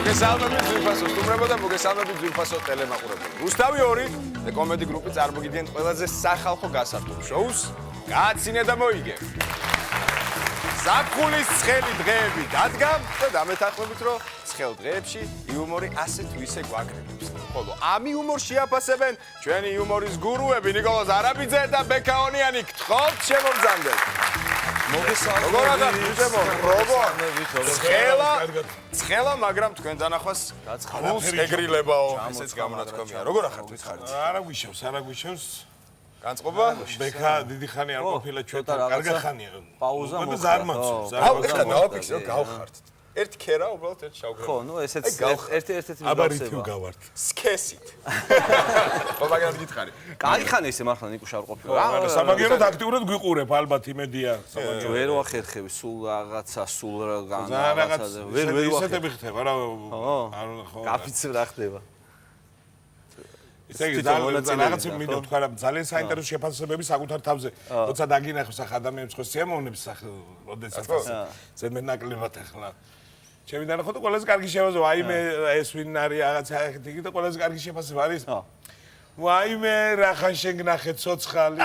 მოგესალმებით ძვირფასო სტუმრებო და მოგესალმებით ძვირფასო ტელემაყურებლები. რუსთავი 2 და კომედი გრუპი წარმოგიდგენთ ყველაზე სახალხო გასართობ შოუს გააცინე და მოიგე. ზაფხულის ცხელი დღეები დადგამ და დამეთანხმებით რომ ცხელ დღეებში იუმორი ასე თუ ისე გვაკრებებს. ხოლო ამ იუმორს შეაფასებენ ჩვენი იუმორის გურუები ნიკოლოზ არაბიძე და ბექაონიანი. გთხოვთ შემოგზავნდეთ. ცხელა, მაგრამ თქვენ დანახვას გულს ეგრილებაო, ესეც გამონათქვამია. როგორ ახართ ვითხარით? არა გვიშევს. განწყობა? ბექა დიდი ხანი არ ყოფილა ჩვენთან, კარგი ხანია. პაუზა მოხდა ზარმაცო. ეხლა დავაფიქსე რომ გავხართ. ერთ ქერა უბრალოდ ერთ შავგრა. ხო, ნუ ესეც ერთ-ერთი აბარითი გავართ. სქესით. ხო, მაგრამ გითხარი. კაი ხან ესე მართლა ნიკუშა არ ყოფილა. რა, სამაგიეროდ აქტიურად გვიყურებ, ალბათ იმედია. ვერ ვახერხები, სულ რაღაცა, სულ რაღაცა. ვერ ისეთები ხდება რა. ხო. კაფიც რა ხდება. ისე იგი რაღაცა მინდა თქვა რა ძალიან საინტერესო შეფასებები საკუთარ თავზე. როცა დაგინახავს ახ ადამიანებს ხო სიამოვნებს ახ როდესაც ზემე ნაკლებად ახლა. ჩემი დანახო და ყველაზე კარგი შევაზო, აიმე ეს ვინ არის რაღაცა ახეთი და ყველაზე კარგი შეფასება არის. ვაიმე რა ხან შეგნახე ცოცხალი.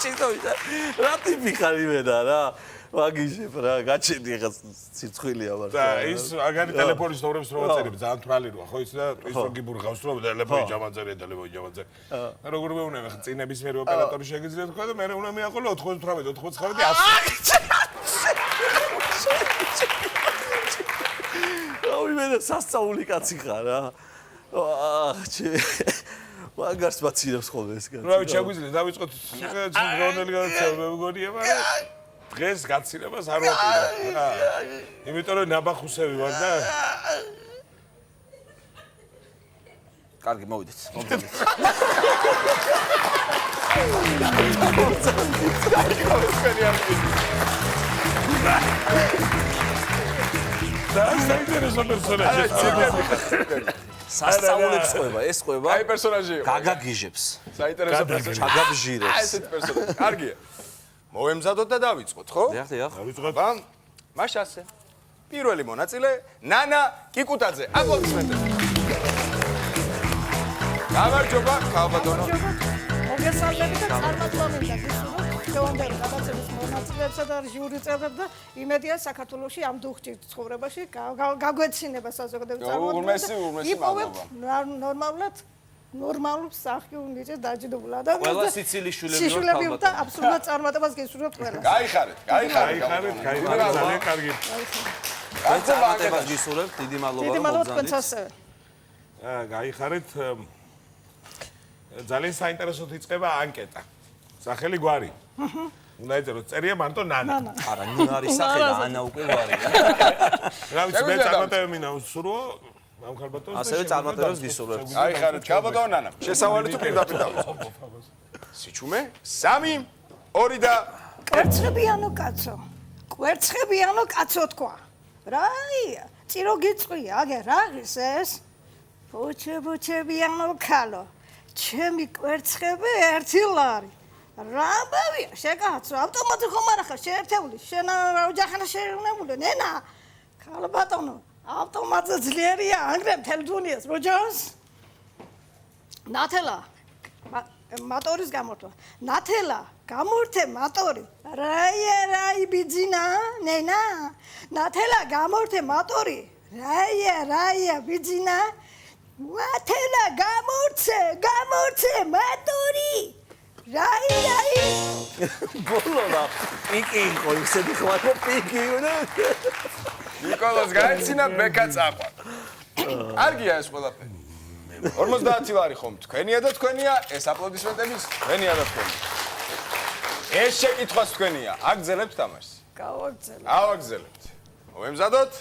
ჩიტოვიდა. რა ტიპი ხარ იმენა რა. ვაგიჟებ რა, გაჩენდი ახლა სიცხვილია მაგრამ. და ის აგარი ტელეფონის ნომრებს რო ვაწერებ, ძალიან თვალი როა, ხო იცი და ის რო გიბურღავს რო ტელეფონი ჯამანძერია, ტელეფონი ჯამანძერი. და როგორ მეუნები ხა წინებისმიერი ოპერატორი შეგიძლია თქვა და მე უნდა მიაყოლო 98 99 აუ იმენა სასწაული კაცი ხარ რა. მაგარს მაცინებს ხოლმე ეს კაცი. რა ვიცი, შეგვიძლია დავიწყოთ გონელი გადაცემა მე მგონია, მაგრამ დღეს გაცილებას არ ვაპირებ. იმიტომ რომ ნაბახუსები ვარ და კარგი მოვიდეთ. საინტერესო პერსონაჟია. სასწაულებს ყვება, ეს ყვება. აი პერსონაჟია. გაგაგიჟებს. საინტერესო პერსონაჟია. გაგაბჟირებს. ესეთ პერსონაჟი. კარგია. მოვემზადოთ და დავიწყოთ, ხო? დიახ. დავიწყოთ. მაშასე. პირველი მონაწილე ნანა კიკუტაძე. აპლოდისმენტები. გამარჯობა, ქალბატონო. მოგესალმებით და წარმატებებია გისურვებთ ჩვენდელი გადაცემის მონაწილეებსა და ჟიური წევრებს და იმედია საქართველოში ამ დუხჭირ ცხოვრებაში გაგვეცინება საზოგადოების ურმესი იპოვებთ ნორმალურად ნორმალურ სახიურ ნიჭს დაჯილდოებულ ადამიანებს ყველა სიცილიის შვილები და აბსოლუტურად წარმატებას გისურვებთ ყველას. გაიხარეთ. ძალიან კარგი. წარმატებას გისურვებთ, დიდი მადლობა დიდი მადლობა თქვენც ასევე. გაიხარეთ. ძალიან საინტერესოდ იწყება ანკეტა. სახელი გვარი. უნდა ეწეროთ, წერია მარტო ნანა. არა, ნუნა არის სახელი და ანა უკვე გვარია. რა ვიცი, მე წარმატებები მინდა უსურვო. ამ ქალბატონს ასევე წარმატებებს გისურვებთ. გაიხარეთ, ქალბატონო ნანა. შესავალი თუ პირდაპირ დავიწყო. სიჩუმე 3 2 და კვერცხებიანო კაცო. კვერცხებიანო კაცო თქვა. რაია? წირო გიწყვია, აგე რა ღირს ეს? ბუჩებიანო ქალო. ჩემი კვერცხები ერთი ლარი. რამბავია, შეკაცო, ავტომატი ხომ არ ახარ შეერთებული. შენ ოჯახანა შეერთებული, ნენა. ქალბატონო, ავტომატზე ძლიერია, ანგრე მთელ დუნიას, როჯოს? ნათელა, მოტორის გამორთვა. ნათელა, გამორთე მოტორი. რაი ბიძინა, ნენა. ნათელა, გამორთე მოტორი. რაი ბიძინა. ნათელა, გამორთე მოტორი. რაი. ბოლოა. პიკი იყო, ისეთი ხوار პიკი იყო. ნიკოლოზ გაიცინა ბეკა წაყვა. კარგია ეს ყველაფერი. 50 ლარი ხომ თქვენია და თქვენია, ეს აპლოდისმენტების თქვენია და თქვენია. ეს შეკითხვაც თქვენია. აგზელებთ თამაშს? გავაგზავნე. ავაგზელებთ. მოვემზადოთ.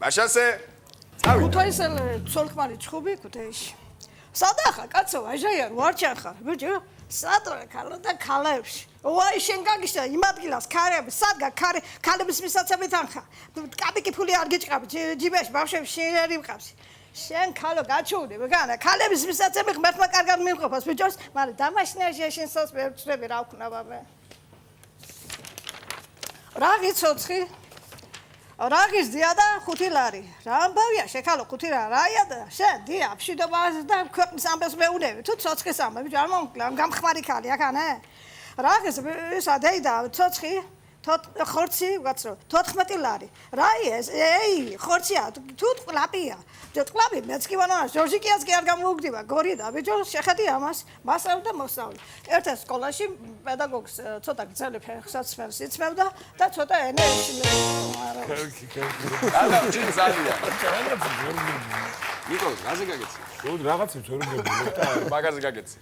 მაშასე. წავიდეთ. ქუთაისელ ცოლქმარი ჩხუბი ქუთაისში. სადა ხარ კაცო, აჟაია ვარჩან ხარ. ბიჭო, სადრე ქალა და ქალებში. ვაი შენ გაგიშა იმ ადგილას ქარები, სადგა ქალების მისაცემით ანხა. კაპიკი ფული არ გიჭყავ, ჯიბეში ბავშვებს შენ არ იმყავს. შენ ქალო გაჩვდე, ვეგანა ქალების მისაცემი ღმერთმა კარგად მიმყოფას ბიჭოს, მაგრამ დამაშნია შენ სოს ვერ ვწრები რა ვქნა ბაბა. რა გიცოცხი? რაღის დია და 5 ლარი. რა ამბავია შეხალო 5 ლარი. რაია და შენ დია მშვიდობას და ქვეყნის ამბებს მეუნები. თუ ცოცხის ამბები არ მომკლა გამხმარი ქალი ახანე. რაღის ისა დეიდა ცოცხი ხორცი ვაცრო 14 ლარი. რაია ეს ეი ხორცია თუ ყლაპია. ყლაპი მეც კი ვანა ჟორჟიკიას კი არ გამოუგდება გორი და ბიჭო შეხედი ამას მასწავლე და მოსწავლე. ერთ-ერთ სკოლაში პედაგოგს ცოტა გრძელი ფეხსაცმელს იცმევდა და ცოტა ენერგია. არა, ჩი ზალია. ნიკოლ, რაზე გაგეცი? შენ რაღაცებს ვერ მგებია და მაგაზე გაგეცი.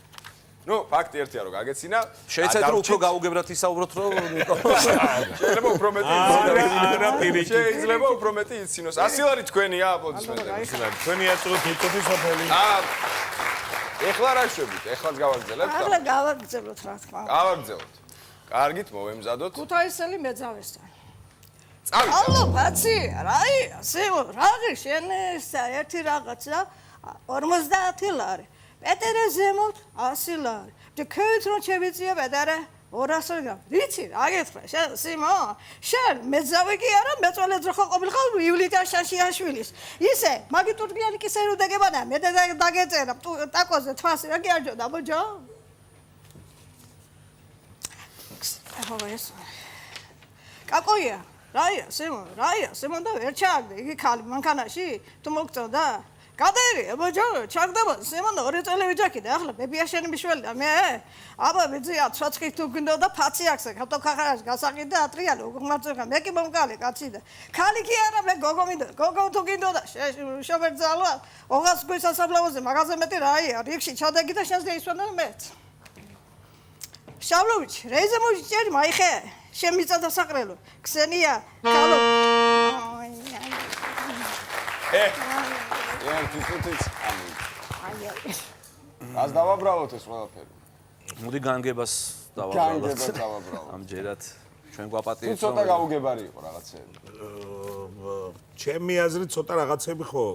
ნუ, ფაქტი ერთია რომ გაგეცინა. შეიძლება რომ უფრო გაუგებრად ისაუბროთ რომ ნიკოლოს. შეიძლება უფრო მეტი არა პირიქით. შეიძლება უფრო მეტი იცინოს. 100 ლარი თქვენია აპლოდისმენტები. თქვენი აწუხოთ მიწოთი სოფელი. ეხლა რა შვებით? ეხლაც გავაგზავნებთ? ახლა გავაგზავნოთ რა თქმა უნდა. გავაგზავნოთ. კარგით, მოვემზადოთ. ქუთაისელი მეძავესთან. წავით. ალო, ბაცი, რაია, სიმო, რაღი შენ ერთი რაღაცა 50 ლარი. პეტერე ზემოთ 100 ლარი. და ქეთ რომ შევიწია პეტერე 200 ლარი. ვიცი, რა გეთხრა, შენ სიმო, შენ მეძავი კი არა, მეწვალე ძრო ხო ყოფილიყო ივლიდან შაშიაშვილის. ისე, მაგიტურგიანი კი სერუდეგება და მე დაგეწერა ტაკოზე თვასი რა გიარჯოდა, ბოჯო? ახლა ეს კაკოია რაია, სიმონ და ვერ ჩააგდე, იგი ხალი მანქანაში, თუ მოგწონდა? გადაერი, ბოჯო, ჩაგდება, სიმონ 2 წელი ვიჯაქიდე, ახლა ბებია შენი მიშველი და მე, აბა ვიძია, ცოცხი თუ გინდო და ფაცი აქვს, ხატო ხახარას გასაყიდე ატრიალე, უგმარწება, მე კი მომკალი კაცი და ხალი კი არა, მე გოგო მინდო, გოგო თუ გინდო და შევერძალა, ოღას გვისასაბლაოზე, მაგაზე მეტი რაია, რიგში ჩადეგი და შენს დაისვენა მეც. შავლოვიჩ, რეიზე მოიჭერი, მაიხე. შენ მიწა დასაყრელო. ქსენია, კალო. ერთი წუთიც ას დავაბრალოთ ეს ყველაფერი. მოდი განგებას დავაბრალოთ. ამჯერად ჩვენ გვაპატიეთ. თუ ცოტა გაუგებარი იყო რაღაცები. ჩემი აზრით ცოტა რაღაცები ხო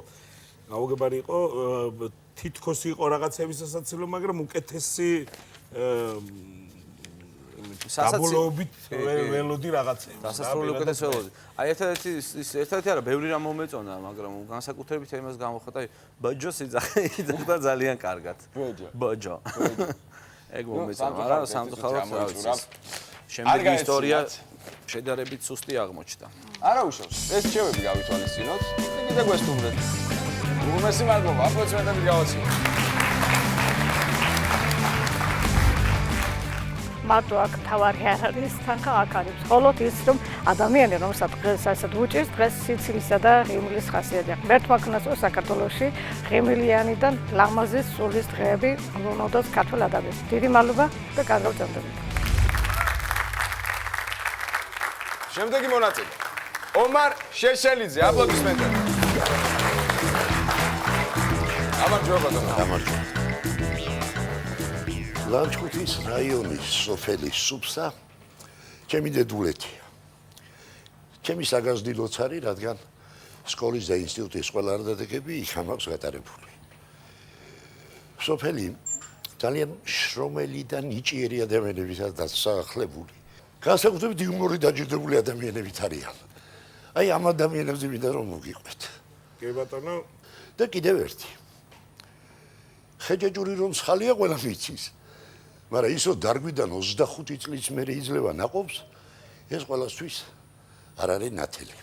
გაუგებარი იყო, თითქოს იყო რაღაცების სასაცილო, მაგრამ უკეთესი საბოლოობით ველოდი რაღაცები. დასასრული უკეთეს ველოდი. აი ერთადერთი არა, ბევრი რამ მომეწონა, მაგრამ განსაკუთრებით იმას გამოხატა, ბოჯოს იძახდა ძალიან კარგად. ბოჯო. ეგ მომეწონა, არა, სამწუხაროდ რა ვიცი. შემდეგი ისტორია შედარებით სუსტი აღმოჩნდა. არა უშავს, ეს რჩევები გავითვალისწინოთ. კიდე გვესტუმრეთ. უმეტესი მადლობა, აპლოდისმენტები გავაცილოთ. მარტო აქ თავარი არ არის, თანხა აქ არის. მხოლოდ ის, რომ ადამიანი, რომელსაც დღესაც უჭირს, დღეს სიცილისა და ღიმილის ხასიათი აქვს. მერთმა ქნას საქართველოში ღიმილიანიდან ლამაზის სულის დღეები უნდათ ქართულ ადამიანს. დიდი მადლობა და კარგავწევდებით. შემდეგი მონაწილე. ომარ შეშელიძე, აპლოდისმენტები. გამარჯობა ბატონო. გამარჯობა. ლანჩხუთის რაიონის სოფელი სუფსა ჩემი დედულეთია. ჩემი საგაზრდილოც არის, რადგან სკოლის და ინსტიტუტის ყველა არდადეგები იქ მაქვს გატარებული. სოფელი ძალიან შრომელი და ნიჭიერი ადამიანებითაა დასახლებული. განსაკუთრებით იუმორით დაჯილდოვებული ადამიანებით არიან. აი ამ ადამიანებზე მინდა რომ მოგიყვეთ. კი ბატონო. და კიდევ ერთი. ხეჯაჯური რომ ხალია ყველა მიცის. მაგრამ ისო დარგვიდან 25 წლის მერე იძლევა ნაყოფს, ეს ყველასთვის არ არის ნათელი.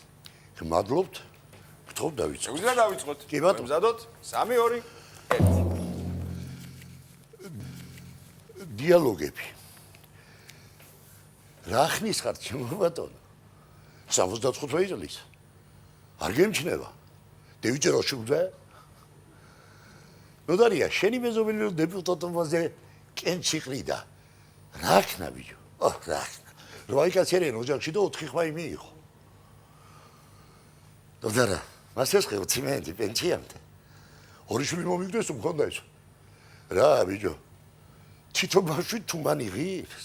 გმადლობთ, გთხოვ დავიწყოთ. შეგვიძლია დავიწყოთ. კი ბატონო. მზადოთ 3 2 1. დიალოგები. რა ხნის ხარ ჩემო ბატონო? 75 წლის. არ გემჩნევა. დევიჯერო შუძე. ნოდარია, შენი მეზობელი დეპუტატობაზე კენჩი ყრიდა. რა ხნა ბიჭო? რა ხნა. როაიკაც ერენ ოჯახში და 4 ხვაი მიიღო. ნოდარა, მას ეს ხე 20 პენსიამდე. ორი შვილი მომიგდეს თუ მქონდა ეს. რა ბიჭო? თვითონ ბავშვი თუ მანიღებს?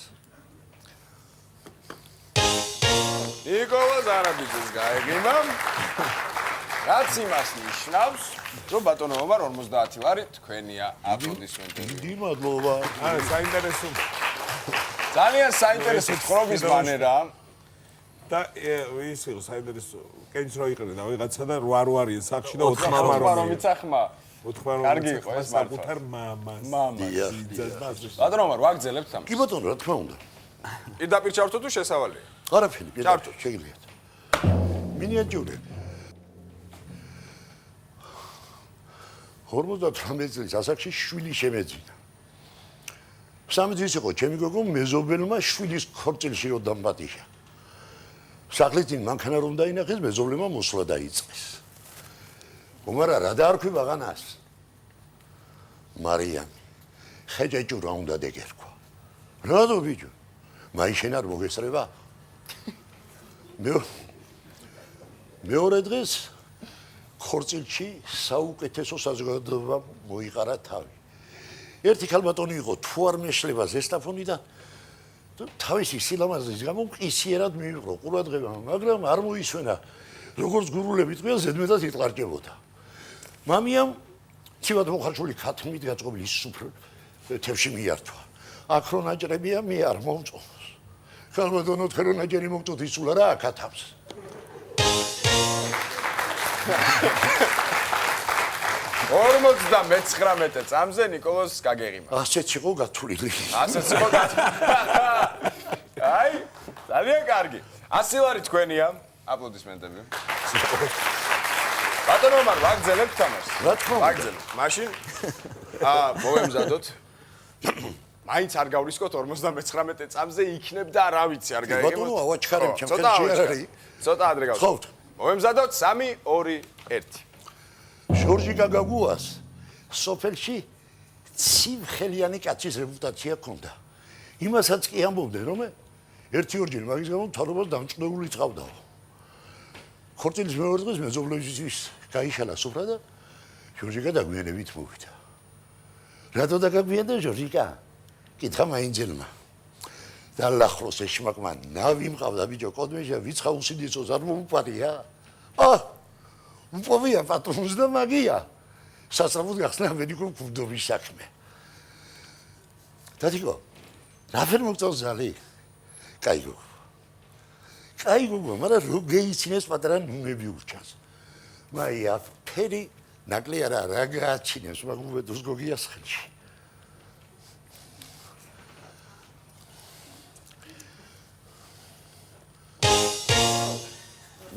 ნიკოლო ზარაბიძის გაეგიმა. რაც იმას ნიშნავს, რომ ბატონო ომარ 50 ლარი თქვენია. აპლოდისმენტები. დიდი მადლობა. არა, საინტერესო. ძალიან საინტერესო ცხოვრების მანერა. და ის იყო საინტერესო კენჭ რო იყრე და ვიღაცა და 8 არიან სახში და 4 ხმარო მიცახმა. 4 კარგი იყო ეს მართლა. საკუთარ მამას. დიახ, ბატონო მარ ვაგზელებთ ამ. კი ბატონო, რა თქმა უნდა. პირდაპირ ჩავთო თუ შესავალია? არაფერი, პირდაპირ შეგიძლიათ. მინიატიურები. 58 წლის ასაკში შვილი შემეძინა. სამძის იყო ჩემი გოგო მეზობელმა შვილის ქორწილში რო დამბატიშა. სახლიდან მანქანა რომ დაინახეს მეზობლებმა მოსვლა დაიწყეს. უმარა რა დაარქვი ბაღანას? მარიამი. ხეჭეჭუ რა უნდა დეგერქვა. რადო ბიჭო? მაიშენ არ მოგესწრება? მეორე დღეს ქორწილში საუკეთესო საზოგადოება მოიყარა თავი. ერთი ქალბატონი იყო თუ არ მეშლება ზესტაფონიდან თავისი სილამაზის გამო მყისიერად მიიღო ყურადღება, მაგრამ არ მოისვენა როგორც გურულები ტყუილ ზედმეტად იტყარჭებოდა. მამიამ ცივად მოხარშული ქათმით გაწყობილი სუფრ თევში მიართვა. აქ რო ნაჭრებია მე არ მომწონს. ქალბატონო თქვენ რო ნაჭერი მოგწოთ ისულა რა აქათავს. 59 წამზე ნიკოლოზს გაგეღიმა. ასეც იყო გათვლილი. ასეც იყო გათვლილი. აი, ძალიან კარგი. 100 ლარი თქვენია. აპლოდისმენტები. ბატონო მარ ვაგზელებთ თამაშს. რა თქმა უნდა. ვაგზელებთ. მაშინ მოვემზადოთ. მაინც არ გავრისკოთ 59 წამზე იქნებ და რა ვიცი არ გაიგებოთ. ბატონო ავაჩქარებ ჩემ ხელში არ არის. ცოტა ადრე გავხსოვთ. ხოვთ. მოვემზადოთ 3 2 1. ჟორჟი გაგაგუას სოფელში ცივხელიანი კაცის რეპუტაცია ჰქონდა. იმასაც კი ამბობდნენ, რომ ერთი-ორჯერ მაგის გამო თავრობას დამჭყნეული წავდაო. ქორწილის მეორე დღეს მეზობლებისთვის გაიშალა სუფრა და ჟორჟიკა დაგვიანებით მოვიდა. რატო დაგაგვიანდა ჟორჟიკა? კითხა მაინძელმა. და ლახლოს ეშმაკმა ნავი მყავდა ბიჭო კოდმეშა ვიცხა უსინდისოს არ მოუპარია. უპოვია პატრონს და მაგია. სასწრაფოდ გახსნა ამერიკულ კუბდობის საქმე. დადიკო, რაფერ მოგწონს ზალი? კაიგო. კაიგო, მაგრამ რო გეიცინეს პატარა ნუნები ურჩას. მაია, ფერი ნაკლი არა რა გააჩინეს, მაგრამ უბედოს გოგიას ხელში.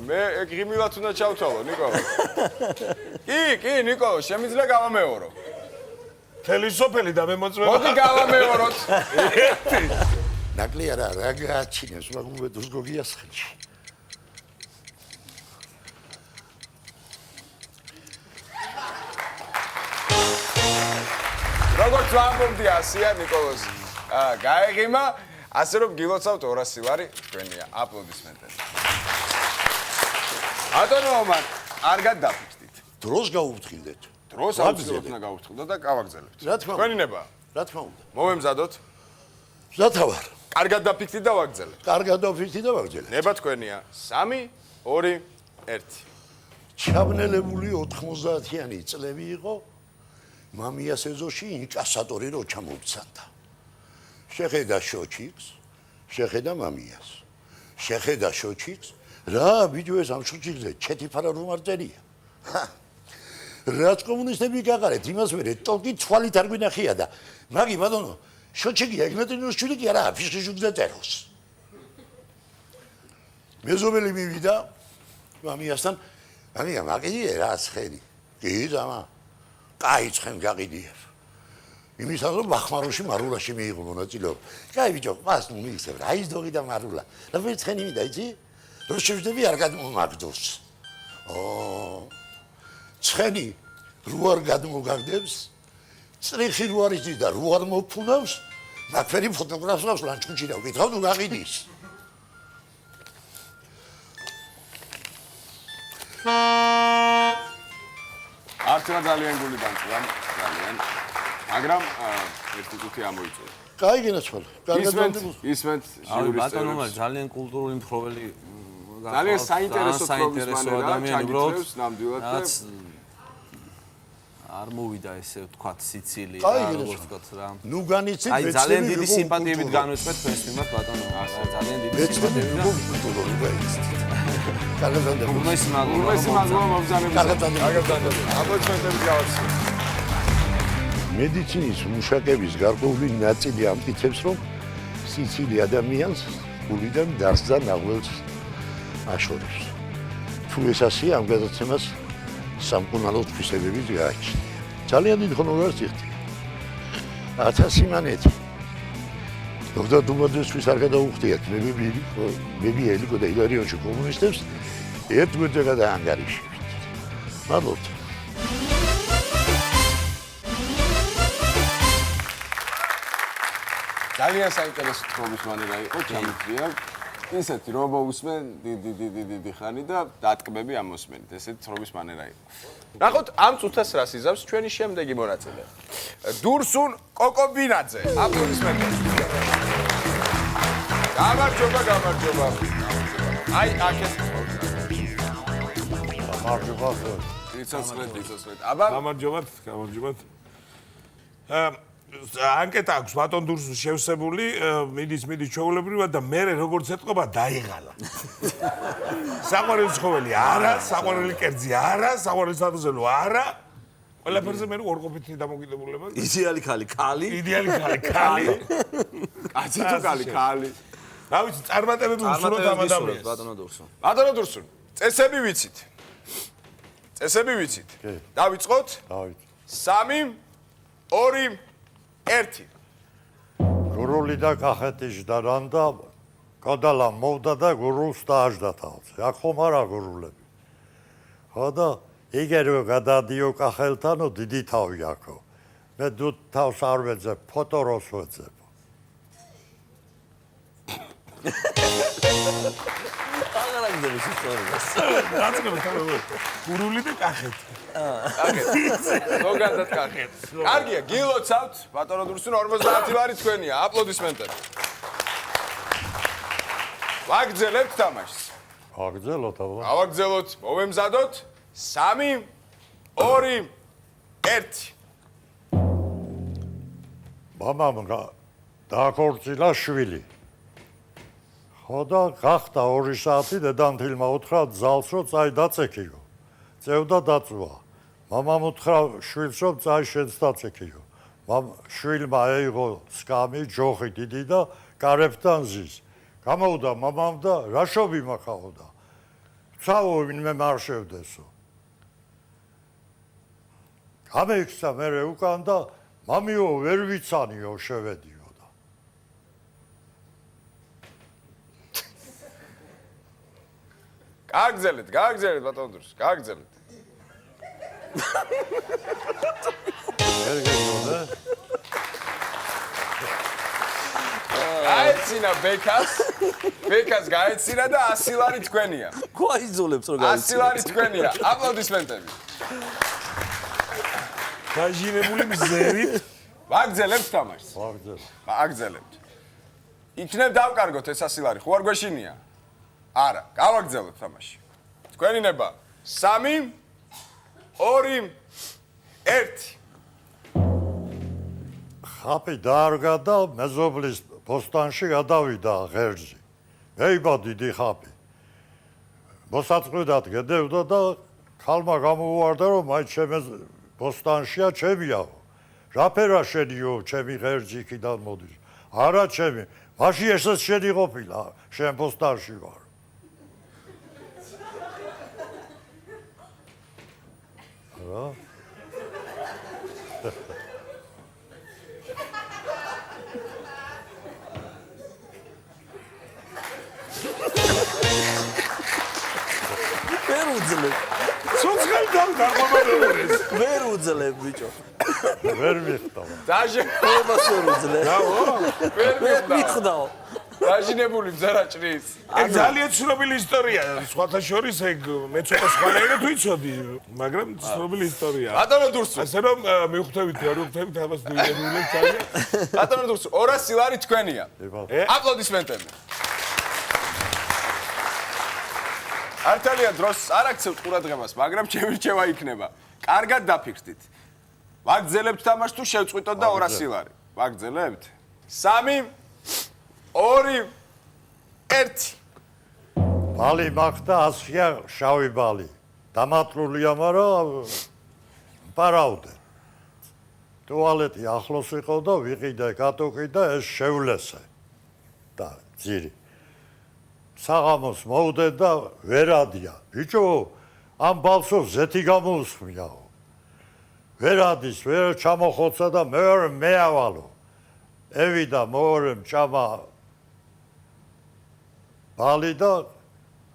მე გრიმილად უნდა ჩავთვალო, ნიკოლო. კი, ნიკოლო, შემიძლია გავამეორო. მთელი სოფელი და მე მოწვევა. მოდი გავამეოროთ. ნაკლი არა რა გააჩინეს, მაგრამ უბედოს გოგიას ხელში. როგორც ვამბობდი 100-ია ნიკოლოს. გაეღიმა, ასე რომ გილოცავთ 200 ლარი თქვენია. აპლოდისმენტები. ბატონო მან კარგად დაფიქრდით. დროს გაუფრთხილდეთ. დროს აუცილებლად უნდა გავუფრთხილდეთ და გავაგზავნებთ. რა თქმა უნდა. თქვენი ნება. რა თქმა უნდა. მოვემზადოთ. ზათავარ. კარგად დაფიქრდით და ვაგზავნებთ. კარგად დაფიქრდი და ვაგზავნე. ნება თქვენია 3 2 1. ჩაბნელებული 90-იანი წლები იყო. მამიას ეზოში ინკასატორი რო ჩამოვცანდა. შეხედა შოჩიკს, შეხედა მამიას. შეხედა შოჩიკს, რა ბიჭო ეს ამ შოჩიკზე ჩეთიფარა რომ არ წერია. რაც კომუნისტები გაღარეთ, იმას ვერე ტოლკი თვალით არ გვინახია და მაგი ბატონო, შოჩიკი ეგნატინოს შვილი კი არა, ფიშკი შუქზე წეროს. მეზობელი მივიდა მამიასთან, მამია მაგიე რა ცხენი. კი ძმა კაი ცხენ გაყიდიებ. იმისათვის რომ ბახმაროში მარულაში მიიღო მონაწილეობა. კაი ბიჭო, მას ნუ მიისებ რა ის დოგი და მარულა. და მე ცხენი მიდა იცი? რო შევდები არ გადმომაგდოს. ცხენი რო არ გადმოგაგდებს, წრიხი რო არ იცის და რო არ მოფუნავს, მაგფერი ფოტოგრაფს ლანჩხუთში და ვკითხავ თუ გაყიდის. არცერა ძალიან გული დამწვა, ძალიან. მაგრამ ერთი კუთი ამოიწურა. კაი გენაცვალე. ისმენთ ჟურის ბატონო წევრებს. ძალიან კულტურული მთხრობელი ძალიან საინტერესო საინტერესო ადამიანია, ადამიანი, უბრალოდ ჩაგიწევს ნამდვილად და არ მოვიდა ესე ვთქვათ სიცილი აი, რა, ეგრე როგორც სხვა. ვთქვათ რა. ნუ განიცდით აი მეცნები ძალიან დიდი ვიყო სიმპათიებით უკულტურო. განვეცეთ თქვენს მიმართ ბატონო. ძალიან დიდი მეცნები სიმპათიები ვიყო და უკულტურო, ნუ განიცდით. კარგად ვამბობ. უმეტესი მადლობა. უმეტესი მადლობა მომბრძანებელს. კარგად ვამბობ. აპლოდისმენტები გავაცნობ. მედიცინის მუშაკების გარკვეული ნაწილი ამტკიცებს, რომ სიცილი ადამიანს გულიდან დასძა ნაღველს აშორებს. თუ ეს ასეა, ამ გადაცემას სამკურნალო თვისებებიც გააჩნია. ძალიან დიდ ჰონორარს იხდია. 1000 მანეთი. დოქტორ დუმაძესთვის არ გადაუხდიათ მე ელიკო და ილარიონში კომუნისტებს ერთ გვერდზე გადაანგარიშებთ. მადლობთ. ძალიან საინტერესო თხრობის მანერა იყო ჩამოთვლია. ისეთი რომ მოусმენ დიდი ხანი და დატკბები ამოსმენით. ესეთი თხრობის მანერა იყო. ნახოთ ამ წუთას რას იზავს ჩვენი შემდეგი მონაწილე. დურსუნ კოკობინაძე. აპლოდისმენტები. გამარჯობა. აი აქეს გამარჯობა. იცოცხლეთ. აბა გამარჯობათ. ანკეტა აქვს ბატონ დურსუს შევსებული, მიდის ჩვეულებრივად და მე როგორც ეთყობა დაიღალა. საყვარელი ცხოველი არა, საყვარელი კერძი არა, საყვარელი სადოზელო არა. ყველაფერზე მე ორყოფითი დამოკიდებულება. იდეალი ხალი. კაცი თუ კალი. რა ვიცი, წარმატებები უსურვოთ ამ ადამიანს. ბატონო დურსო. ბატონო დურსუნ, წესები ვიცით. დავიწყოთ? დავით. 3 2 1 გურული და კახეთის დარანდა გადალა მოვდა და გურულს დააჯდა თავს. აქ ხომ არა გურულები. ხო და იგერო გადადიო კახელთანო დიდი თავი აქო. მე დუ თავს არ ვეძებ, ფოტოროს ვეძებ. აღარაგდები ისტორიას. გურული და კახეთი. ზოგადად კახეთ. კარგია, გილოცავთ, ბატონო დურსუნ 50 ლარი თქვენია. აპლოდისმენტები. ვაგრძელებთ თამაშს. აგძელოთ აბა. გავაგრძელოთ, მოვემზადოთ. 3 2 1 მამამ დააქორწილა შვილი. ხო და გახდა 2 საათი დედამთილმა უთხრა ძალს რომ წაი დაწექიო. წევდა დაწვა. მამამ უთხრა შვილს რომ წაი შენც დაწექიო. შვილმა ეიღო სკამი, ჯოხი დიდი და კარებთან ზის. გამოვდა მამამ და რაშობი მახაოდა. ცავო ვინმე მარშევდესო. გამეიქცა მერე უკან და მამიო ვერ ვიცანიო შევედიო. გააგრძელეთ, ბატონო დურს, გააგრძელეთ. გაეცინა ბეკას გაეცინა და 100 ლარი თქვენია. გვაიძულებს რომ 100 ლარი თქვენია. აპლოდისმენტები. გაჟინებული მზერით ვაგრძელებთ თამაშს. ვაგრძელებთ. იქნებ დავკარგოთ ეს 100 ლარი, ხო არ გვეშინია? არა, გავაგრძელოთ თამაში. თქვენი ნება 3 2 1 ხაპი დაარგა და მეზობლის ბოსტანში გადავიდა ღერძი. ეიბა დიდი ხაპი. მოსაწყვილად გედევდა და ხალმა გამოუვარდა რომ აი ჩემს ბოსტანშია ჩემია. რაფერა შენიო ჩემი ღერძი იქიდან მოდის. არა ჩემი. მაშინ ესეც შენი ყოფილა, შენ ბოსტანში ვარ. რა? ვერ უძლებ. ცოცხალ დამყარებულებს. ვერ უძლებ ბიჭო. ვერ მიხდა. დაჟე ყველას ვერ უძლებ. ვერ მიხდაო. დაჟინებული მზარაჭრის. ეგ ძალიან ცნობილი ისტორიაა. სხვათა შორის ეგ მე ცოტა სხვანაირად ვიცოდი, მაგრამ ცნობილი ისტორიაა. ბატონო დურსუ. ასე რომ მივხვდებით, არ მივხვდებით, ამას ნუილებულებს ძალიან. ბატონო დურსუ, 200 ლარი თქვენია. აპლოდისმენტები. ართალია დროს არ აქცევთ ყურადღებას, მაგრამ ჩემი რჩევა იქნება. კარგად დაფიქრდით. ვაგრძელებთ თამაშს თუ შევწყვიტოთ და 200 ლარი? ვაგრძელებთ? 3 2 1 ბალი მაგდა 100-ია შავი ბალი. დამატლულია, მაგრამ პარავდე. ტუალეტი ახლოს იყო და ვიყიდე კატოკი და ეს შევლესე. და ძირი. საღამოს მოვდე და ვერადია. ბიჭო, ამ ბავშვს ზეთი გამოუსმიაო. ვერადის, ვერ ჩამოხოცა და მეორე მეავალო. ევიდა მეორე მჭამა ბალი და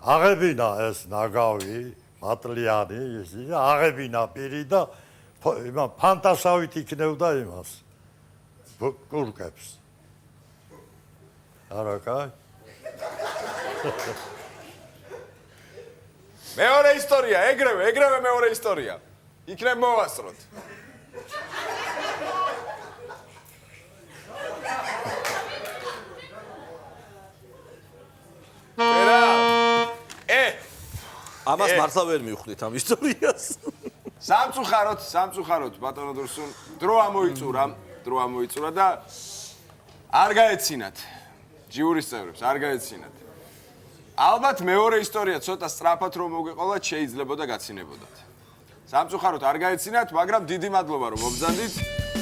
აღებინა ეს ნაგავი, მატლიანი, აღებინა პირი და იმან ფანტასავით იქნევდა იმას. კურკებს. არა, კაი. მეორე ისტორია, ეგრევე მეორე ისტორია. იქნებ მოვასწროთ. ამას მართლა ვერ მივხვდით ამ ისტორიას. სამწუხაროდ ბატონო დურსუნ დრო ამოიწურა და არ გაეცინათ ჯიურის წევრებს, არ გაეცინათ. ალბათ მეორე ისტორია ცოტა სწრაფად რომ მოგეყოლათ შეიძლებოდა გაცინებოდათ. სამწუხაროდ არ გაეცინათ, მაგრამ დიდი მადლობა რომ მობრძანდით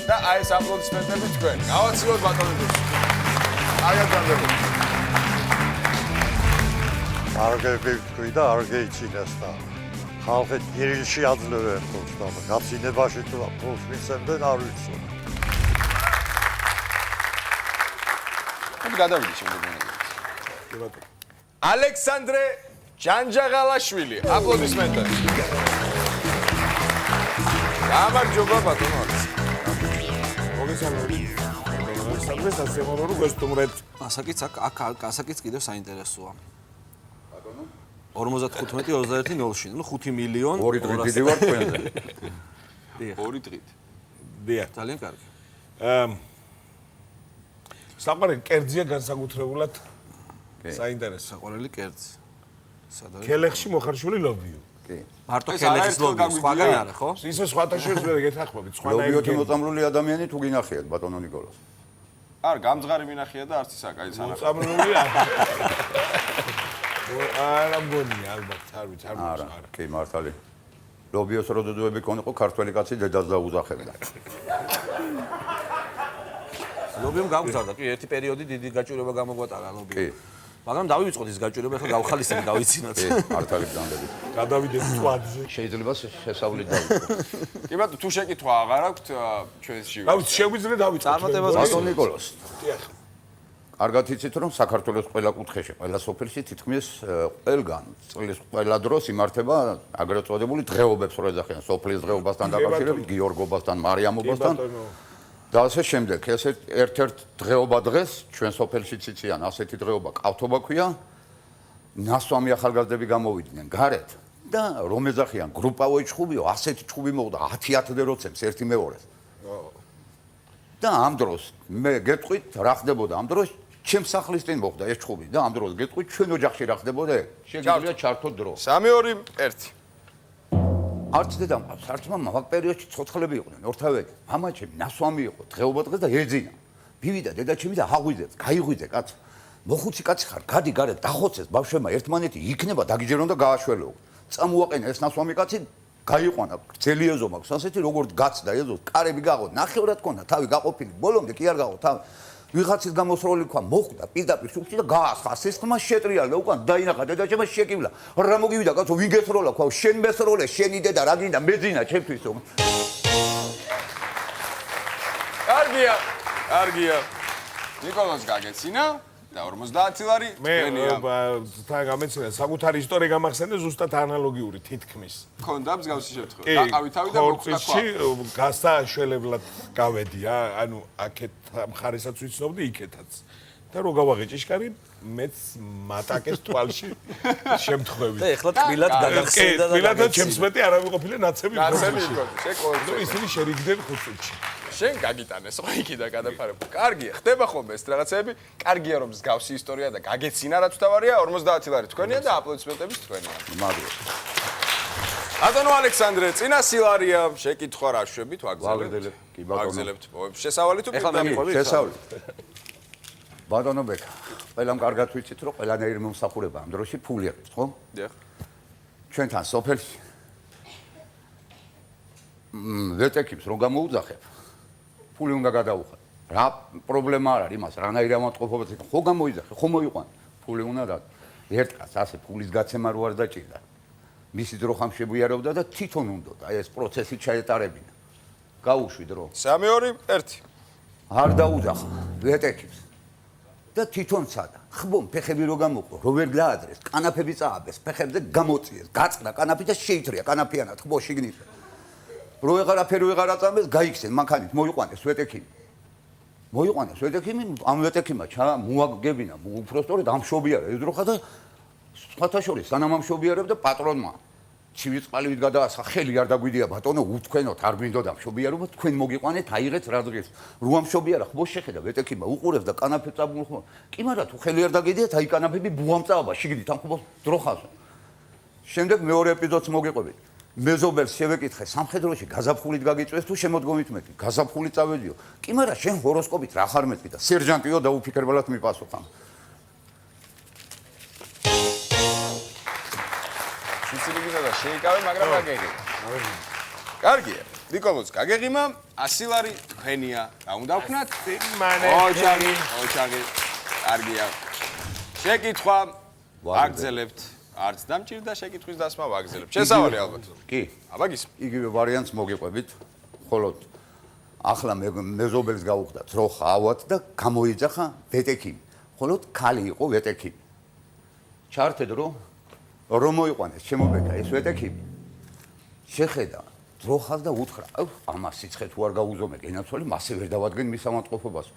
და აი ეს აპლოდისმენტები თქვენ. გავაცილოთ ბატონო დურსუნ. აგადანდებოდ. არ გეკითხი და არ გეიცინეს და ხალხი კირილში აძლევენ ფულს და გაცინებაში თუ ფულს მისცემდნენ არ ვიცი. გადავიდი შემდეგ მონადირეში. ალექსანდრე ჯანჯაღალაშვილი, აპლოდისმენტები. გამარჯობა ბატონო. მოგესალმებით. ალექსანდრე სასემონორო გესტუმრეთ. ასაკიც კიდევ საინტერესოა. 55-21-0-ში, ну 5 მილიონ 2 დღით დიდი ვარ თქვენზე. 2 დღით. დიახ. ძალიან კარგი. საყვარელი კერძია განსაკუთრებულად საინტერესო. საყვარელი კერძი. სადაა? ქელეხში მოხარშული ლობიო. კი. მარტო ქელეხის ლობიო, სხვაგან არა, ხო? ისე სხვათა შორის ვერ გეთანხმებით, სხვანაირი. ლობიოთი მოწამლული ადამიანი თუ გინახიათ ბატონო ნიკოლას. არ, გამძღარი მინახია და არც ისა კაი სანახა. მოწამლულია. არა მგონია ალბათ, არ ვიცი, არ არა, ვიცი. კი მართალი. ლობიოს როდოდოები კონიყო ქართველი კაცი დედას დაუძახებდა. ლობიომ გაგვზარდა, კი, ერთი პერიოდი დიდი გაჭირვება გამოგვატარა კი. ლობიო. მაგრამ დავივიწყოთ ის გაჭირვება, ახლა გავხალისები, დავიცინოთ. კი, მართალი გძანდები. გადავიდეთ წვადზე. შეიძლება შესავლით დავიწყო. კი ბატონო, თუ შეკითხვა აღარ აქვთ ჩვენში. რა ვიცი, შეგვიძლია დავიწყოთ. წარმატებას ბატონ ნიკოლას. დიახ. კარგად იცით რომ საქართველოს ყველა კუთხეში, ყველა სოფელში თითქმის ყველგან წლის ყველა დროს იმართება აგრეთ წოდებული დღეობებს რო ეძახიან სოფლის დღეობასთან დაკავშირებით, გიორგობასთან, მარიამობასთან. და ასე შემდეგ, ეს ერთ-ერთ დღეობა დღეს ჩვენ სოფელშიც იციან, ასეთი დღეობა კავთობა ქვია. ნასვამი ახალგაზრდები გამოვიდნენ გარეთ და რომ ეძახიან გრუპავოი ჩხუბიო, ასეთი ჩხუბი მოხდა 10-10 როცემს ერთი მეორეს. და ამ დროს მე გეტყვით რა ხდებოდა ამ დროს ჩემ სახლის წინ მოხდა ეს ჩხუბი და ამ დროს გეტყვით ჩვენ ოჯახში რა ხდებოდა შეგიძლია ჩართოთ დრო 3-2-1 არც დედამყავს არც მამა მაგ პერიოდში ცოცხლები იყვნენ ორთავედი მამა ჩემი ნასვამი იყო დღეობა დღეს და ეძინა მივიდა დედაჩემი და აღვიძეთ გაიღვიძე კაც მოხუცი კაცი ხარ გადი გარეთ დახოცეს ბავშვებმა ერთმანეთი იქნება დაგიჯერონ და გააშველეო წამოაყენა ეს ნასვამი კაცი გაიყვანა ძელი ეზო მაქვს ასეთი როგორც გაცდა ეზო კარები გაღო ნახევრად ქონდა თავი გაყოფილი ბოლომდე კი არ გაღო თავი ვიღაცის გამოსროლი ქვა მოხვდა პირდაპირ სუქში და გაასხა სისხლმა შეტრიალა უკან დაინახა დედაჩემს შეკივლა რა მოგივიდა კაცო ვინ გესროლა ქვა შენ მესროლე შენი დედა რა გინდა მეძინა ჩემთვისო კარგია ნიკოლას გაგეცინა და 50 ლარი თქვენია. მე თან გამეცინა საკუთარი ისტორია გამახსენე ზუსტად ანალოგიური თითქმის. მქონდა მსგავსი შეთხოვა. დაყავი თავი და მოხდა ქვა. გასაშველებლად გავედი რა, ანუ აქეთ მხარესაც ვიცნობდი, იქეთაც. და რო გავაღე ჭიშკარი, მეც მატაკეს თვალში შემთხვევით. და ეხლა თბილად გადახსენდა და თბილად ჩემს მეტი არ ავიყოფილე ნაცები ნაცები იყო. შეკოლა. ისინი შერიგდნენ ხუთში. შენ გაგიტანეს ხო იქიდან გადაფარებული. კარგია, ხდება ხოლმე ეს რაღაცები. კარგია რომ მსგავსი ისტორია და გაგეცინა რაც თავარია 50 ლარი თქვენია და აპლოდისმენტები თქვენია. მადლობა. ბატონო ალექსანდრე, წინა სილარია შეკითხვა რა შვებით ვაგრძელებ. კი, ბატონო. ვაგრძელებთ. შესავალი თუ ეხლა მე მიყვებით? შესავლით. ბატონო ბექა, ყველამ კარგად ვიცით, რომ ყველანაირი მომსახურება ამ დროში ფული აქვს, ხო? დიახ. ჩვენთან სოფელში ვეტექიმს რომ გამოუძახებ, ფული უნდა გადაუხადო. რა პრობლემა არ არის იმას, რანაირი ავადმყოფობაც იქ ხო გამოიძახე, ხო მოიყვანე, ფული უნდა და ერთ კაცს ასე ფულის გაცემა რო არ დაჭირდა. მისი დრო ხამ შეგვიარებდა და თვითონ უნდა აი ეს პროცესი ჩაეტარებინა. გაუშვი დრო. 3-2-1. არ დაუძახა ვეტექიმს. და თვითონ ცადა. ხბომ ფეხები რო გამოყო, რო ვერ გაადრეს, კანაფები წააბეს, ფეხებზე გამოწიეს, გაწდა კანაფი და შეითრია კანაფიანად ხბო შიგნით. რო ეღარაფერი ვეღარ აწამეს, გაიქცენ მანქანით, მოიყვანეს ვეტექიმი. მოიყვანეს ვეტექიმი, ამ ვეტექიმა მოაგებინა, უпростоრედ ამშობიარა, ედროხა და სხვათა შორის სანამ ამშობიარებდა პატრონმა ცივი წყალივით გადაასხა, ხელი არ დაგვიდია ბატონო, უთქვენოთ, არ გვინდოდა მშობიარობა, თქვენ მოგიყვანეთ, აიღეთ რა დღეს. რო ამშობიარა, ხბო შეხედა ვეტექიმა, უყურებს და კანაფებს წაბულხო. კი მაგრამ თუ ხელი არ დაგიდიათ, აი კანაფები ბუამ წააბა შიგნით, ამ ხბოს დროხაზე. შემდეგ მეორე ეპიზოდს მოგიყვებით. მეზობელს შევეკითხე, სამხედროში გაზაფხულით გაგიწვეს თუ შემოდგომით მეტი? გაზაფხულით წავედიო. კი მაგრამ შენ ჰოროსკოპით რა ხარ მეტი და სერჟანტიო დაუფიქრებლად მიპასუხა. სიცილიგიზა და შეიკავე, მაგრამ გაგეღიმა. კარგია. ნიკოლოზ, გაგეღიმა, 100 ლარი თქვენია. რა უნდა ვქნათ? მანე. ოჩაგი. კარგია. შეკითხვა ვაგრძელებთ. არც დამჭირდა შეკითხვის დასმა ვაგრძელებთ. შესავალი ალბათ. კი. აბა გის. იგივე ვარიანტს მოგიყვებით. ხოლო ახლა მეზობელს გაუხდა ძროხა ავად და გამოიძახა ვეტექიმი. ხოლო ქალი იყო ვეტექიმი. ჩართედ რომ მოიყვანეს შემობექა ეს ვეტექიმი. შეხედა ძროხას და უთხრა, ამას სიცხე თუ არ გაუზომე გენაცვალი, მასე ვერ დავადგენ მის ავადმყოფობას.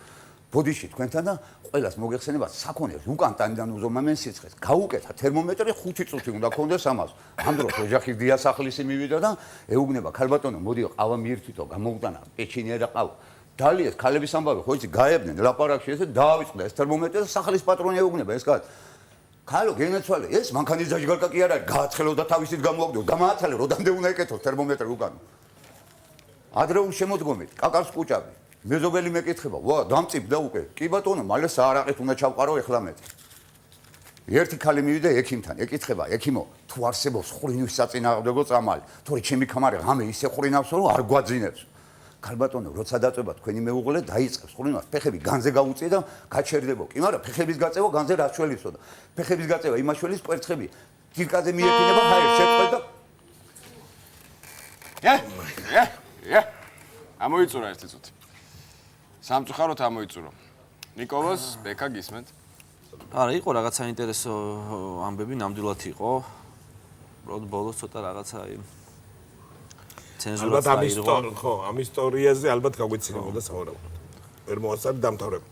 ბოდიში თქვენთან და ყველას მოგეხსენება საქონელს უკან ტანიდან უზომამენ სიცხეს. გაუკეთა თერმომეტრი 5 წუთი უნდა ქონდეს ამას. ამ დროს ოჯახის დიასახლისი მივიდა და ეუბნება ქალბატონო, მოდი ყავა მიირთვითო, გამოუტანა პეჩინია და ყავა. დალიეს ქალების ამბავი, ხო იცი, გაებდნენ ლაპარაკში ესე დაავიწყდა ეს თერმომეტრი და სახლის პატრონი ეუბნება ეს კაცი. ქალო გენაცვალე, ეს მანქანის დაჟგალკა კი არ არის, გააცხელო და თავისით გამოაგდო, გამააცალე, როდამდე უნდა ეკეთო თერმომეტრი უკან. ადრეულ შემოდგომით, კაკავს კუჭაბი. მეზობელი მეკითხება, ვა, დამწიფდა უკვე. კი ბატონო, მალე საარაყით უნდა ჩავყარო ეხლა მე. ერთი ქალი მივიდა ექიმთან, ეკითხება, ექიმო, თუ არსებობს ხრინის საწინააღმდეგო წამალი, თორე ჩემი კამარე ღამე ისე ხრინავსო, რომ არ გვაძინებს. ქალბატონო, როცა დაწובה თქვენი მეუღლე დაიწყებს ხრინავს, ფეხები განზე გაუწია და გაჩერდებო. კი, მაგრამ ფეხების გაწევა განზე რა შველისო და ფეხების გაწევა იმას შველის კვერცხები. ძირკაზე მიეფინება ჰაერ შეწყვეტ და ამოიწურა ერთი წუთი. სამწუხაროდ ამოიწურო. ნიკოლოზ, ბექა გისმენთ? არა, იყო რაღაც საინტერესო ამბები, ნამდვილად იყო. უბრალოდ ბოლოს ცოტა რაღაცა აი ცენზურაც დაირღვა. ხო, ამ ისტორიაზე ალბათ გაგვეცინებოდა საუბრობთ. ვერ მოასწარი დამთავრება.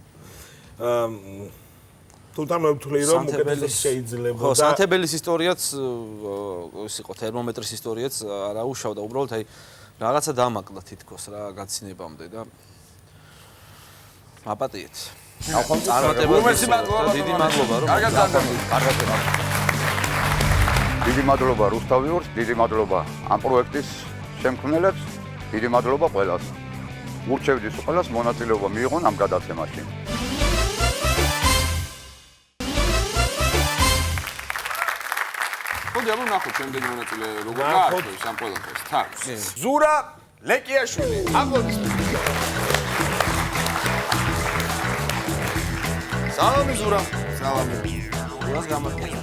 თუმცა მე ვთვლი რომ უკეთესად შეიძლება და ხო, სანთებელის ისტორიაც ის იყო თერმომეტრის ისტორიაც არა უშავდა, უბრალოდ აი რაღაცა დამაკდა თითქოს რა გაცილებამდე და აპატიეთ. უმეტი მადლობა. დიდი მადლობა რომ კარგად გაგაგო. დიდი მადლობა რუსთავიორს, დიდი მადლობა ამ პროექტის შემქმნელებს, დიდი მადლობა ყველას. ურჩევდი ყველას მონაწილეობა მიიღონ ამ გადაცემაში. მოდი აბა ნახოთ შემდეგი მონაწილე როგორ გააქვს ამ ყველაფერს. თან. ზურა ლეკიაშვილი. აპლოდისმენტები. სალამი ზურა. სალამი. ზურას გამარჯობა.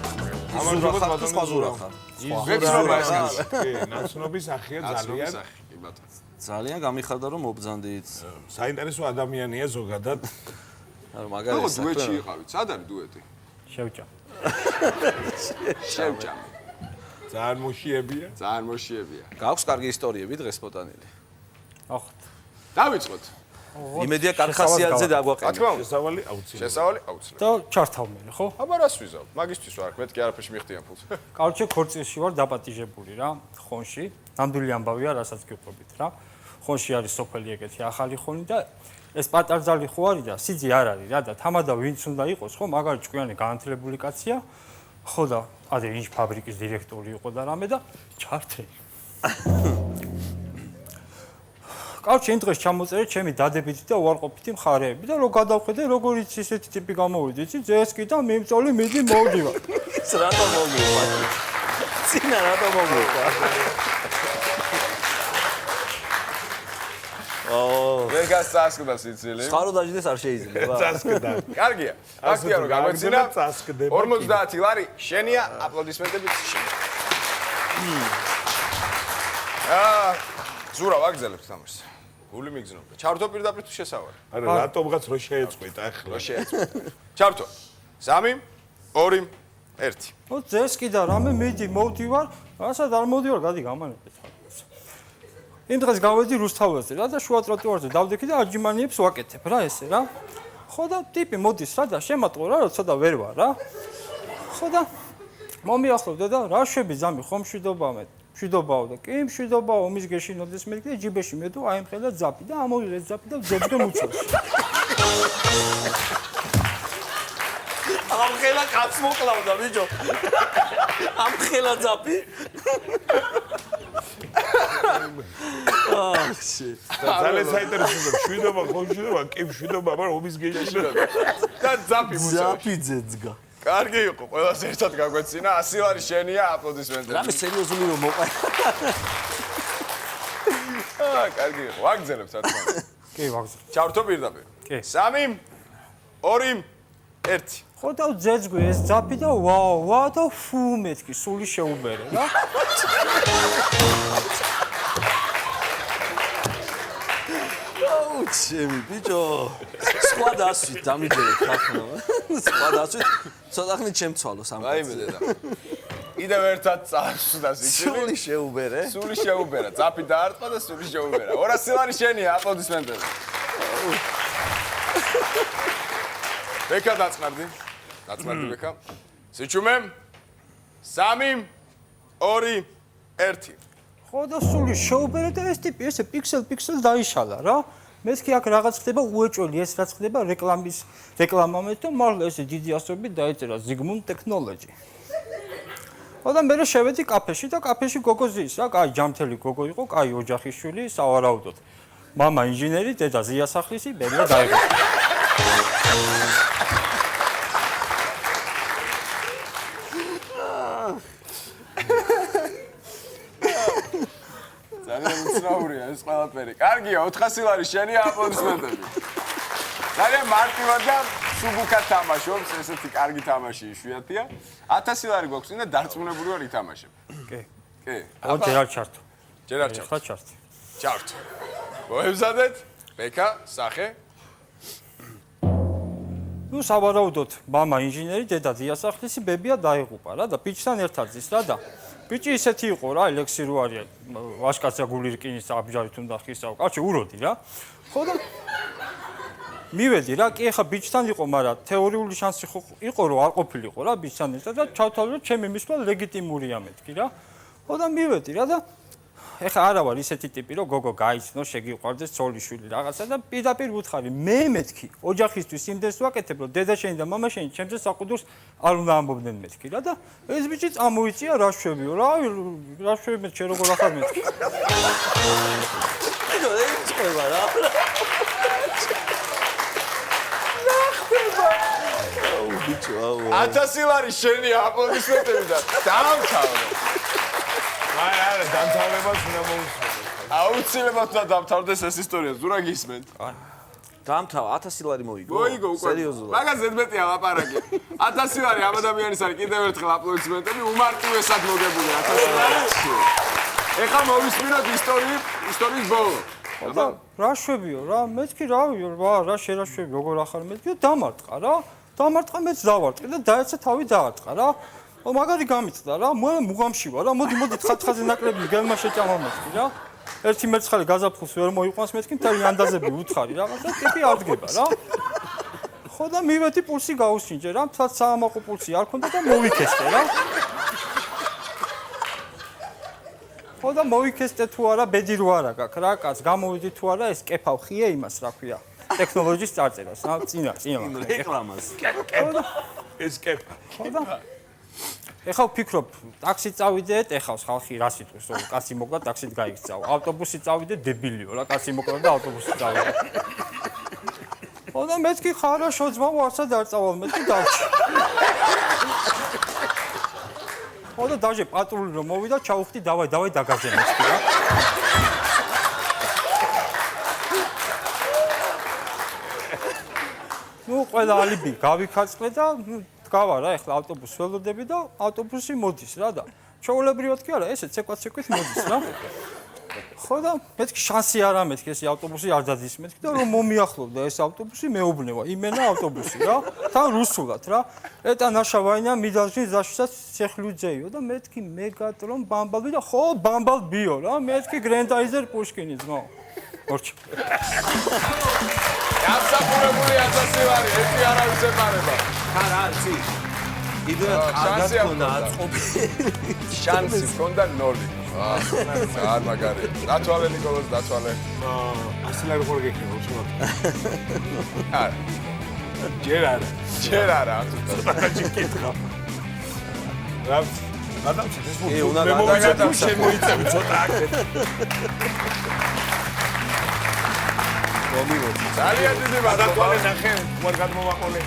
გამარჯობა ბატონო ზურა. ზურა ეს კი, ნაცნობის ახია ძალიან. კი ბატონო. ძალიან გამიხარდა რომ მობძანდით. საინტერესო ადამიანია ზოგადად. არა მაგარი ხო დუეტში იყავით. სად არის დუეტი? შევჭამ. შევჭამ. ძალიან მოშიებია. ძალიან მოშიებია. გაქვს კარგი ისტორიები დღეს პოტანილი. ახოთ. დავიწყოთ. იმედია კარხასიაძე დაგვაყენებს. რა თქმა უნდა. შესავალი აუცილებელი. შესავალი აუცილებელი. და ჩართავმელი, ხო? აბა რას ვიზავ? მაგისტვის ვარ, მეთქი არაფერში მიხდიან ფულს. კარჩე ქორწილში ვარ დაპატიჟებული რა, ხონში. ნამდვილი ამბავია, რასაც გიყვებით რა. ხონში არის სოფელი ეგეთი ახალი ხონი და ეს პატარძალი ხო არის და სიძე არ არის რა და თამადა ვინც უნდა იყოს, ხო, მაგარი ჭკვიანი განათლებული კაცია. ხო და ადე ინჟ ფაბრიკის დირექტორი იყო და რამე და ჩართე. კავშირი იმ დღეს ჩამოწერე ჩემი დადებითი და უარყოფითი მხარეები და რო გადავხედე როგორიც ისეთი ტიპი გამოვიდი, იცი, ზესკი და მიმწოლი მიდი მოვდივა. ის რატო მოგივა? ცინა რატო მოგივა? ვერ გასწასკდა სიცილი. ხარო დაждდეს არ შეიძლება. წასკდა. კარგია. ფაქტია რომ გამოიცინა წასკდება. 50 ლარი შენია, აპლოდისმენტებით შენია. ზურა ვაგზელებთ თამაშს. გული მიგზნობდა. ჩართო პირდაპირ თუ შესავალი. არა, რატომღაც რო შეეწყვიტა ახლა. რო შეეწყვიტა. ჩართო. 3 2 1. ო ზესკი და რამე მიდი მოვდივარ, ასად არ მოვდივარ, გადი გამანებეთ. იმ დღეს გავედი რუსთაველზე რა და შუა ტროტუარზე დავდექი და აჯიმანიებს ვაკეთებ რა ესე რა. ხო და ტიპი მოდის რა და შემატყო რა, როცა და ვერ ვარ რა. ხო და მომიახლოვდა და რა შვები ზამი ხომ მშვიდობაა მშვიდობაო და კი მშვიდობაო ომის გეშინოდეს მე და ჯიბეში მედო აი მხელა ძაფი და ამოვიღეს ძაფი და ძებძგე მუცოს. ამხელა კაც მოკლავდა ბიჭო. ამხელა ძაფი. ძალიან საინტერესოა. მშვიდობა, ხო მშვიდობა, კი მშვიდობა, მაგრამ ომის გეშინოდა. და ძაფი მუცო. ძაფი ძეძგა. კარგი იყო, ყველას ერთად გაგვეცინა, 100 ლარი შენია, აპლოდისმენტები. რამე სერიოზული რომ მოყვა. კარგი იყო, ვაგზელებთ რა თქმა უნდა. კი ვაგზელებ. ჩართო პირდაპირ. კი. 3 2 1. ხო და ძეძგვი ეს ძაფი და ვა და ფუ მეთქი სული შეუბერე რა. ჩემი ბიჭო. სხვა დასვით დამიჯერეთ ხახნა. სხვა დასვით ცოტა ხნით შემცვალო სამკაცი. აი მე დედა. კიდევ ერთად წავსვდა სიცილი. სული შეუბერე. სული შეუბერა, ძაფი დაარტყა და სული შეუბერა. 200 ლარი შენია, აპლოდისმენტები. ბექა დაწყნარდი. დაწყნარდი ბექა. სიჩუმე 3 2 1. ხო და სული შეუბერე და ეს ტიპი ესე პიქსელ დაიშალა რა. მეთქი აქ რაღაც ხდება უეჭველი, ეს რაც ხდება რეკლამამეთ და მართლა ესე დიდი ასოებით დაეწერა Zigmund Technology. ხო და მე შევედი კაფეში და კაფეში გოგო ზის რა, კაი ჯამთელი გოგო იყო, კაი ოჯახის შვილი, სავარაუდოდ. მამა ინჟინერი, დედა ზიასახლისი, ბერია დაიღო. ძალიან უცნაურია ეს ყველაფერი. კარგია, 400 ლარი შენია, აპლოდისმენტები. ძალიან მარტივად და სუბუქად თამაშობს, ესეთი კარგი თამაში იშვიათია. 1000 ლარი გვაქვს წინ და დარწმუნებული ვარ ითამაშებ. კი. კი. ო ჯერ არ ჩართო. ჯერ არ ჩართო. ხა ჩართი. ჩართო. მოემზადეთ? ბექა, სახე. ნუ სავარაუდოდ მამა ინჟინერი, დედა ზიასახლისი, ბებია დაიღუპა რა და ბიჭთან ერთად ზის რა და ბიჭი ისეთი იყო რა, ლექსი რო არის, ვაშკაცია გული რკინის აბჯარით უნდა ხისაო, კაცი უროდი რა. ხო და მივედი რა, კი ახლა ბიჭთან იყო, მაგრამ თეორიული შანსი იყო რომ არ ყოფილიყო რა ბიჭთან ერთად და ჩავთვალე რომ ჩემი მისვლა ლეგიტიმურია მეთქი რა. ხო და მივედი რა და ეხა არა ვარ ისეთი ტიპი რომ გოგო გაიცნო, შეგიყვარდეს ცოლიშვილი რაღაცა და პირდაპირ ვუთხარი, მე მეთქი ოჯახისთვის იმდეს ვაკეთებ რომ დედაშენი და მამაშენი ჩემზე საყუდურს არ უნდა ამბობდნენ მეთქი რა და ეს ბიჭი წამოიწია რა შვებიო რა შვები მე შე როგორ ახარ მეთქი. ბიჭო ეს წვევა რა. ბიჭო აუ 1000 ლარი შენია, აპლოდისმენტები და დამთავრე. არა, დამთავრებას უნდა მოусმინო. აუცილებლად უნდა დამთავრდეს ეს ისტორია, ზურა გისმენთ. დამთავრ 1000 ლარი მოიგო. მოიგო უკვე. სერიოზულად. მაგას ზედმეტია ლაპარაკი. 1000 ლარი ამ ადამიანის არის კიდევ ერთხელ აპლოდისმენტები, უმარტივესად მოგებული 1000 ლარი. ეხლა მოვისმინოთ ისტორიის ბოლო. და რა შვებიო რა, მეთქი რავიო, რა შერაშვები, როგორ ახარ მეთქი, დამარტყა რა. დამარტყა მეც დავარტყი და დაეცა თავი დაარტყა რა. მაგარი გამიწდა რა, მე მუღამში ვარ რა, მოდი თხათხაზე ნაკლები გელმა შეჭამა მეთქი რა. ერთი მერცხალი გაზაფხულს ვერ მოიყვანს მეთქი, მთელი ანდაზები უთხარი რაღაცა, ტიპი არ დგება რა. ხო და მივედი პულსი გაუსინჯე რა, მთლად საამაყო პულსი არ ქონდა და მოვიქესტე რა. ხო და მოვიქესტე თუ არა, ბედი რო არა გაქვს რა, კაც გამოვიდი თუ არა, ეს კეფავ ხია იმას რა ქვია. ტექნოლოგიის წარწერას, რა, წინა. რეკლამას. ეს კეფა. ხო და ეხლა ვფიქრობ, ტაქსით წავიდეთ, ეხავს ხალხი რა სიტყვის, რომ კაცი მოკლა ტაქსით გაიქცაო. ავტობუსით წავიდეთ, დებილიო რა, კაცი მოკლა და ავტობუსით წავიდეთ. და მეთქი ხარაშო ძმა ვარსად არ წავალ, მეთქი დავჭი. და დაჟე პატრული რომ მოვიდა, ჩავხდი, დავაი დაგაზე მეთქი რა. ყველა ალიბი გავიქაწყლე და დგავა რა, ეხლა ავტობუსს ველოდები და ავტობუსი მოდის რა და ჩაოლებრივად კი არა, ესეც ცეკვაცეკვით მოდის რა. ხო და მეთქი შანსი არა მეთქი ეს ავტობუსი არ დადის მეთქი და რომ მომიახლოვდა ეს ავტობუსი მეუბნება იმენა ავტობუსი რა თან რუსულად რა ეტა ნაშა ვაინა მიდალში ზაშსაც ცეხლუძეიო და მეთქი მეგატრონ ბამბალბი და ხო ბამბალბიო რა მეთქი გრენდაიზერ პუშკინი ძმაო ორჩი გასაფურებული აზასი ვარი ერთი არავის ემარება ხარ არცი იდეა კარგად ქონდა აწყობი შანსი ქონდა 0 არ მაგარი დათვალე ნიკოლოზ დათვალე ასლარი ხარ გეკითხა უშუალოდ არა ჯერ არა ცოტა გეკითხა რა გადავწე ეს უნდა მე მოვიცადე შემოიწევი ცოტა აქეთ ძალიან დიდი მადლობა ნახე უარ გადმოვაყოლე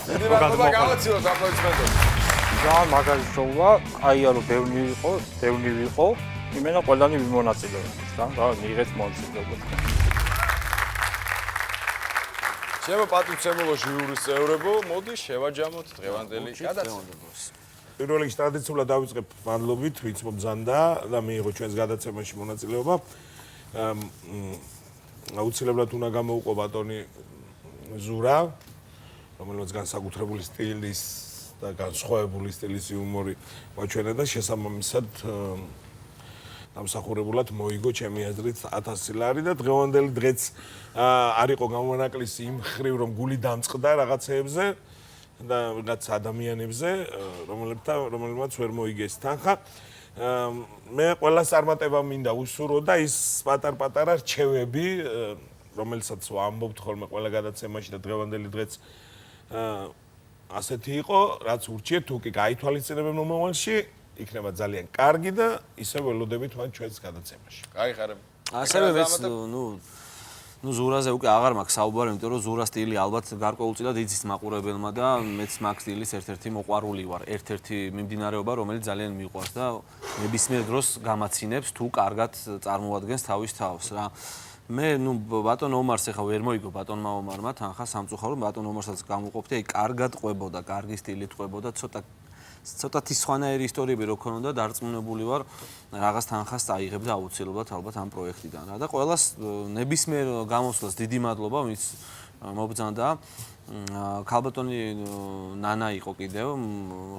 დიდი მადლობა გავაცილოთ აპლოდისმენტები რა მაგარი შოუა აია რომ ბევრი ვიყო იმენა ყველანი ვიმონაწილეობთ რა მიიღეთ მონაწილეობა ჩემო პატივცემულო ჟიურის წევრებო მოდი შევაჯამოთ დღევანდელი გადაცემა პირველ რიგში ტრადიციულად დავიწყებ მადლობით ვინც მომბრძანდა და მიიღო ჩვენს გადაცემაში მონაწილეობა აუცილებლად უნდა გამოვყო ბატონი ზურა რომელსაც განსაკუთრებული სტილის და განსხვავებული სტილის იუმორი მოჩვენა და შესაბამისად დამსახურებულად მოიგო ჩემი აზრით 1000 ლარი და დღევანდელი დღეც არ იყო გამონაკლისი იმ ხრივ რომ გული დამწყდა რაღაცეებზე და რაღაც ადამიანებზე რომელმაც ვერ მოიგეს თანხა მე ყველას წარმატება მინდა უსურო და ის პატარ-პატარა რჩევები რომელსაც ვამბობთ ხოლმე ყველა გადაცემაში და დღევანდელი დღეც ასეთი იყო რაც ურჩიეთ თუ კი გაითვალისწინებენ მომავალში იქნება ძალიან კარგი და ისე ველოდებით მან ჩვენს გადაცემაში გაიხარებ ასევე მეც ნუ ზურაზე უკვე აღარ მაქვს საუბარი, იმიტომ რომ ზურა სტილი ალბათ გარკვეულწილად იცის მაყურებელმა და მეც მაგ სტილის ერთ-ერთი მოყვარული ვარ, ერთ-ერთი მიმდინარეობა, რომელიც ძალიან მიყვარს და ნებისმიერ დროს გამაცინებს თუ კარგად წარმოადგენს თავის თავს რა. მე ნუ ბატონ ომარს ახლა ვერ მოიგო ბატონმა ომარმა თანხა სამწუხარო ბატონ ომარსაც გამოვყოფდი, აი კარგად ყვებოდა, კარგი სტილით ყვებოდა, ცოტათი სხვანაირი ისტორიები რო ქონოდა დარწმუნებული ვარ რაღაც თანხას წაიღებდა აუცილებლად ალბათ ამ პროექტიდან რა და ყველას ნებისმიერ გამოსვლას დიდი მადლობა ვინც მობრძანდა ქალბატონი ნანა იყო კიდევ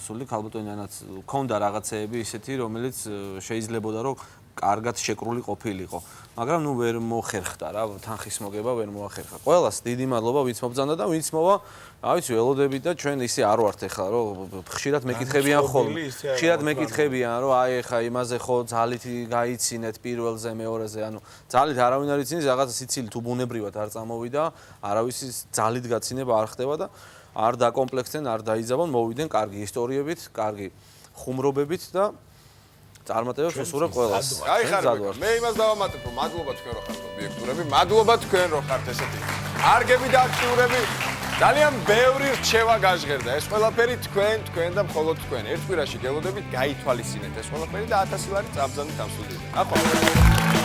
მოსული ქალბატონი ნანაც ქონდა რაღაცეები ისეთი რომელიც შეიძლებოდა რომ კარგად შეკრული ყოფილიყო მაგრამ ნუ ვერ მოხერხდა რა თანხის მოგება ვერ მოახერხა ყველას დიდი მადლობა ვინც მობრძანდა და ვინც მოვა რა ვიცი ველოდები და ჩვენ ისე არ ვართ ახლა რომ ხშირად მეკითხებიან ხოლმე ხშირად მეკითხებიან რომ აი ახლა იმაზე ხო ძალით გაიცინეთ პირველზე მეორეზე ანუ ძალით არავინ არ იცინეს რაღაც სიცილი თუ ბუნებრივად არ წამოვიდა არავის ძალით გაცინება არ ხდება და არ დაკომპლექსდნენ არ დაიძაბონ მოვიდნენ კარგი ისტორიებით კარგი ხუმრობებით და წარმატებებს უსურვებ ყველას. გაიხარებ. მე იმას დავამატებ, რომ მადლობა თქვენ რო ხართ ობიექტურები, მადლობა თქვენ რო ხართ ესეთი არგები და აქტიურები. ძალიან ბევრი რჩევა გაჟღერდა. ეს ყველაფერი თქვენ და მხოლოდ თქვენ. ერთ კვირაში გელოდებით გაითვალისწინეთ ეს ყველაფერი და 1000 ლარი წაბრძანით ამ სტუდიიდან. ახლა